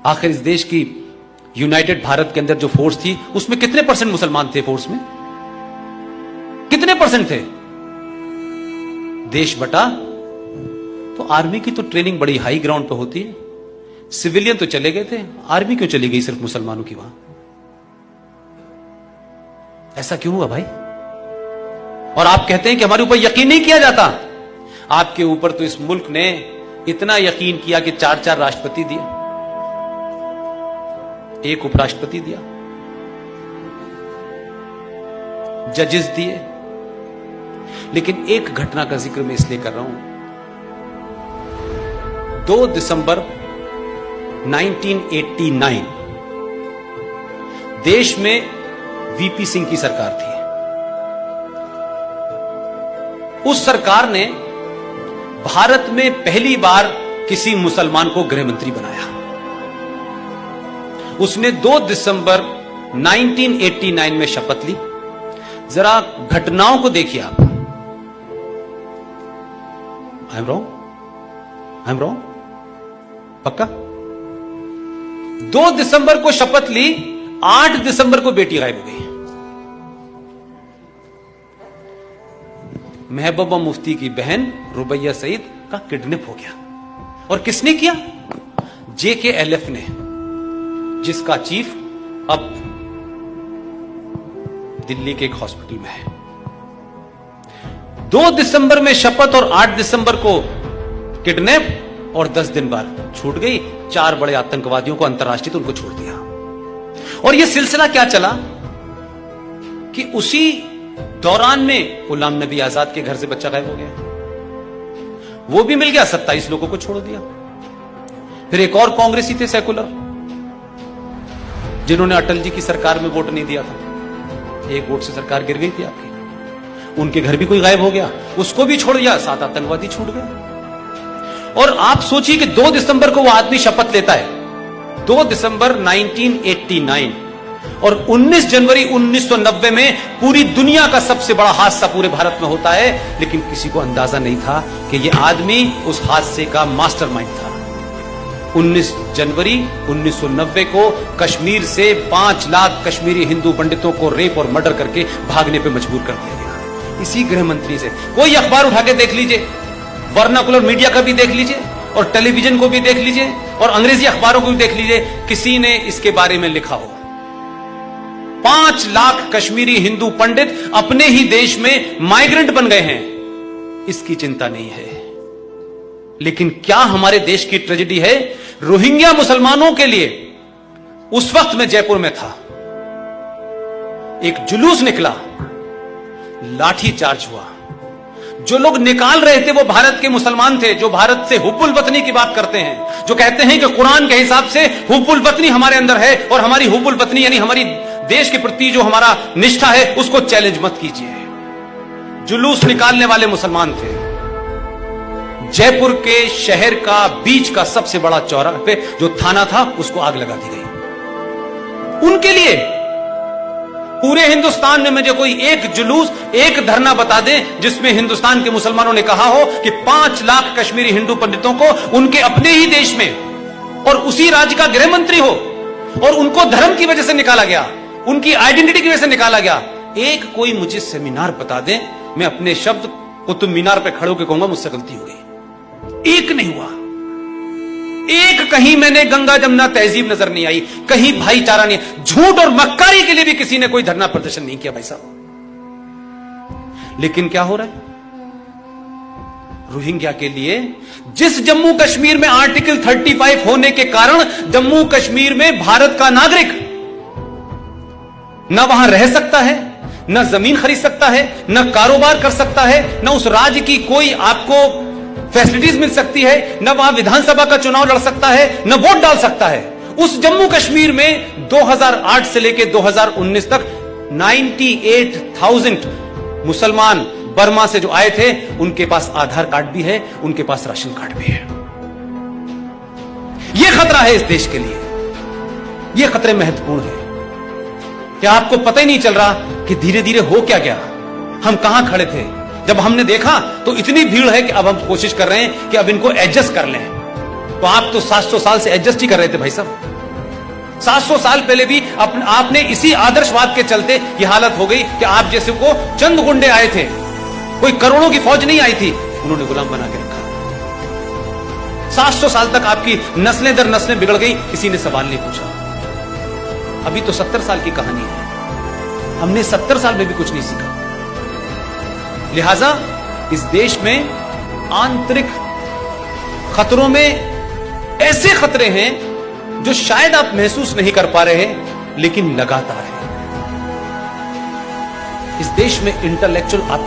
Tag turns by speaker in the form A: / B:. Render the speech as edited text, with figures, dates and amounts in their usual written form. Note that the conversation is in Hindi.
A: आखिर इस देश की यूनाइटेड भारत के अंदर जो फोर्स थी उसमें कितने परसेंट मुसलमान थे? फोर्स में कितने परसेंट थे? देश बटा तो आर्मी की तो ट्रेनिंग बड़ी हाई ग्राउंड पे होती है, सिविलियन तो चले गए थे, आर्मी क्यों चली गई सिर्फ मुसलमानों की वहां? ऐसा क्यों हुआ भाई? और आप कहते हैं कि हमारे ऊपर यकीन नहीं किया जाता। आपके ऊपर तो इस मुल्क ने इतना यकीन किया कि 4-4 राष्ट्रपति दिए, 1 उपराष्ट्रपति दिया, जजेस दिए। लेकिन एक घटना का जिक्र मैं इसलिए कर रहा हूं, 2 दिसंबर 1989 देश में वीपी सिंह की सरकार थी। उस सरकार ने भारत में पहली बार किसी मुसलमान को गृह मंत्री बनाया। उसने 2 दिसंबर 1989 में शपथ ली। जरा घटनाओं को देखिए आप। I am wrong? पक्का? 2 दिसंबर को शपथ ली, 8 दिसंबर को बेटी गायब हो गई। महबूबा मुफ्ती की बहन रुबैया सईद का किडनैप हो गया। और किसने किया? JKLF ने, जिसका चीफ अब दिल्ली के एक हॉस्पिटल में है। 2 दिसंबर में शपथ और 8 दिसंबर को किडनैप और 10 दिन बाद छूट गई। 4 बड़े आतंकवादियों को अंतर्राष्ट्रीय तो उनको छोड़ दिया। और यह सिलसिला क्या चला कि उसी दौरान में गुलाम नबी आजाद के घर से बच्चा गायब हो गया, वो भी मिल गया, 27 लोगों को छोड़ दिया। फिर एक और कांग्रेसी थे सेकुलर, जिन्होंने अटल जी की सरकार में वोट नहीं दिया था, 1 वोट से सरकार गिर गई थी आपकी, उनके घर भी कोई गायब हो गया, उसको भी छोड़ दिया, 7 आतंकवादी छूट गए। और आप सोचिए कि 2 दिसंबर को वो आदमी शपथ लेता है, 2 दिसंबर 1989, और 19 जनवरी 1990 में पूरी दुनिया का सबसे बड़ा हादसा पूरे भारत में होता है। लेकिन किसी को अंदाजा नहीं था कि यह आदमी उस हादसे का मास्टरमाइंड था। 19 जनवरी 1990 को कश्मीर से 5 लाख कश्मीरी हिंदू पंडितों को रेप और मर्डर करके भागने पे मजबूर कर दिया गया, इसी गृह मंत्री से। कोई अखबार उठा के देख लीजिए, वर्नाकुलर मीडिया का भी देख लीजिए, और टेलीविजन को भी देख लीजिए, और अंग्रेजी अखबारों को भी देख लीजिए, किसी ने इसके बारे में लिखा हो। 5 लाख कश्मीरी हिंदू पंडित अपने ही देश में माइग्रेंट बन गए हैं, इसकी चिंता नहीं है। लेकिन क्या हमारे देश की ट्रेजेडी है? रोहिंग्या मुसलमानों के लिए उस वक्त मैं जयपुर में था, एक जुलूस निकला, लाठी चार्ज हुआ। जो लोग निकाल रहे थे वो भारत के मुसलमान थे, जो भारत से हुब्बुल वतनी की बात करते हैं, जो कहते हैं कि कुरान के हिसाब से हुब्बुल वतनी हमारे अंदर है, और हमारी हुब्बुल वतनी यानी हमारी देश के प्रति जो हमारा निष्ठा है उसको चैलेंज मत कीजिए। जुलूस निकालने वाले मुसलमान थे। जयपुर के शहर का बीच का सबसे बड़ा चौराहे पे जो थाना था उसको आग लगा दी गई। उनके लिए पूरे हिंदुस्तान में मुझे कोई एक जुलूस, एक धरना बता दें जिसमें हिंदुस्तान के मुसलमानों ने कहा हो कि 5 लाख कश्मीरी हिंदू पंडितों को उनके अपने ही देश में और उसी राज्य का गृह मंत्री हो, और उनको धर्म की वजह से निकाला गया, उनकी आइडेंटिटी की वजह से निकाला गया। एक कोई मुझे सेमिनार बता दें, मैं अपने शब्द कुतुब मीनार पे खड़े होकर कहूंगा मुझसे गलती हो गई। एक नहीं हुआ, एक कहीं मैंने गंगा जमुना तहजीब नजर नहीं आई, कहीं भाईचारा नहीं, झूठ और मक्कारी के लिए भी किसी ने कोई धरना प्रदर्शन नहीं किया भाई साहब। लेकिन क्या हो रहा है रोहिंग्या के लिए? जिस जम्मू कश्मीर में आर्टिकल 35 होने के कारण जम्मू कश्मीर में भारत का नागरिक न वहां रह सकता है, न जमीन खरीद सकता है, न कारोबार कर सकता है, न उस राज्य की कोई आपको फैसिलिटीज मिल सकती है, न वहां विधानसभा का चुनाव लड़ सकता है, न वोट डाल सकता है। उस जम्मू कश्मीर में 2008 से लेकर 2019 तक 98,000 मुसलमान बर्मा से जो आए थे, उनके पास आधार कार्ड भी है, उनके पास राशन कार्ड भी है। यह खतरा है इस देश के लिए, यह खतरे महत्वपूर्ण है। क्या आपको पता ही नहीं चल रहा कि धीरे धीरे हो क्या गया? हम कहां खड़े थे जब हमने देखा तो इतनी भीड़ है कि अब हम कोशिश कर रहे हैं कि अब इनको एडजस्ट कर लें। तो आप तो 700 साल से एडजस्ट ही कर रहे थे भाई साहब। 700 साल पहले भी आपने इसी आदर्शवाद के चलते ये हालत हो गई कि आप जैसे को चंद गुंडे आए थे, कोई करोड़ों की फौज नहीं आई थी, उन्होंने गुलाम बना के रखा। 700 साल तक आपकी नस्लें दर नस्लें बिगड़ गई, किसी ने सवाल नहीं पूछा। अभी तो 70 साल की कहानी है, हमने 70 साल में भी कुछ नहीं सीखा। लिहाजा इस देश में आंतरिक खतरों में ऐसे खतरे हैं जो शायद आप महसूस नहीं कर पा रहे हैं, लेकिन लगातार है। इस देश में इंटेलेक्चुअल